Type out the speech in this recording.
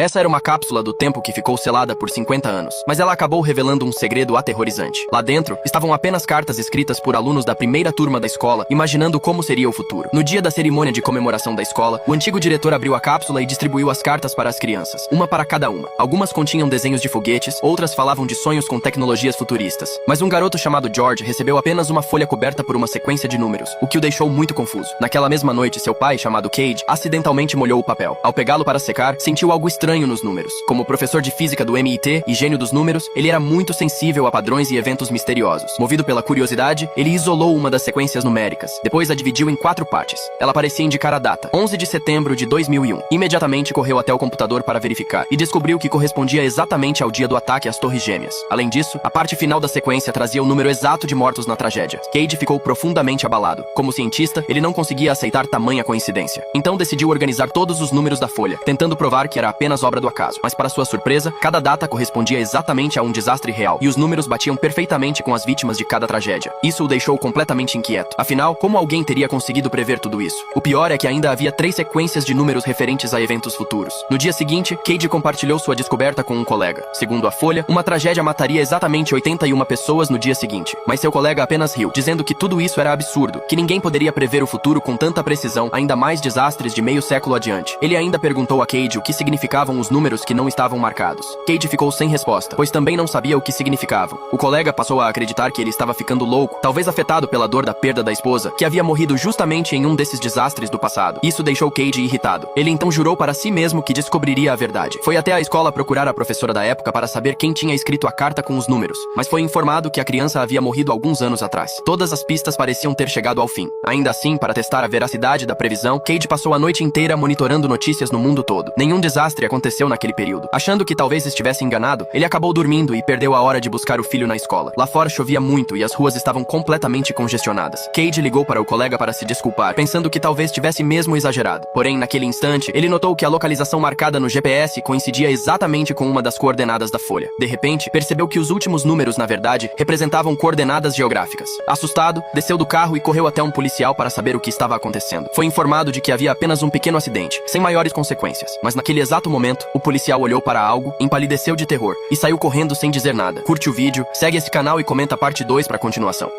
Essa era uma cápsula do tempo que ficou selada por 50 anos, mas ela acabou revelando um segredo aterrorizante. Lá dentro, estavam apenas cartas escritas por alunos da primeira turma da escola, imaginando como seria o futuro. No dia da cerimônia de comemoração da escola, o antigo diretor abriu a cápsula e distribuiu as cartas para as crianças, uma para cada uma. Algumas continham desenhos de foguetes, outras falavam de sonhos com tecnologias futuristas. Mas um garoto chamado George recebeu apenas uma folha coberta por uma sequência de números, o que o deixou muito confuso. Naquela mesma noite, seu pai, chamado Cage, acidentalmente molhou o papel. Ao pegá-lo para secar, sentiu algo estranho nos números. Como professor de física do MIT e gênio dos números, ele era muito sensível a padrões e eventos misteriosos. Movido pela curiosidade, ele isolou uma das sequências numéricas. Depois a dividiu em 4 partes. Ela parecia indicar a data, 11 de setembro de 2001. Imediatamente correu até o computador para verificar e descobriu que correspondia exatamente ao dia do ataque às Torres Gêmeas. Além disso, a parte final da sequência trazia o número exato de mortos na tragédia. Cage ficou profundamente abalado. Como cientista, ele não conseguia aceitar tamanha coincidência. Então decidiu organizar todos os números da folha, tentando provar que era apenas obra do acaso. Mas para sua surpresa, cada data correspondia exatamente a um desastre real, e os números batiam perfeitamente com as vítimas de cada tragédia. Isso o deixou completamente inquieto. Afinal, como alguém teria conseguido prever tudo isso? O pior é que ainda havia 3 sequências de números referentes a eventos futuros. No dia seguinte, Cage compartilhou sua descoberta com um colega. Segundo a Folha, uma tragédia mataria exatamente 81 pessoas no dia seguinte. Mas seu colega apenas riu, dizendo que tudo isso era absurdo, que ninguém poderia prever o futuro com tanta precisão, ainda mais desastres de meio século adiante. Ele ainda perguntou a Cage o que significavam os números que não estavam marcados. Cage ficou sem resposta, pois também não sabia o que significavam. O colega passou a acreditar que ele estava ficando louco, talvez afetado pela dor da perda da esposa, que havia morrido justamente em um desses desastres do passado. Isso deixou Cage irritado. Ele então jurou para si mesmo que descobriria a verdade. Foi até a escola procurar a professora da época para saber quem tinha escrito a carta com os números, mas foi informado que a criança havia morrido alguns anos atrás. Todas as pistas pareciam ter chegado ao fim. Ainda assim, para testar a veracidade da previsão, Cage passou a noite inteira monitorando notícias no mundo todo. Nenhum desastre aconteceu naquele período. Achando que talvez estivesse enganado, ele acabou dormindo e perdeu a hora de buscar o filho na escola. Lá fora chovia muito e as ruas estavam completamente congestionadas. Cage ligou para o colega para se desculpar, pensando que talvez tivesse mesmo exagerado. Porém, naquele instante, ele notou que a localização marcada no GPS coincidia exatamente com uma das coordenadas da folha. De repente, percebeu que os últimos números, na verdade, representavam coordenadas geográficas. Assustado, desceu do carro e correu até um policial para saber o que estava acontecendo. Foi informado de que havia apenas um pequeno acidente, sem maiores consequências. Mas naquele exato momento, o policial olhou para algo, empalideceu de terror e saiu correndo sem dizer nada. Curte o vídeo, segue esse canal e comenta a parte 2 para continuação.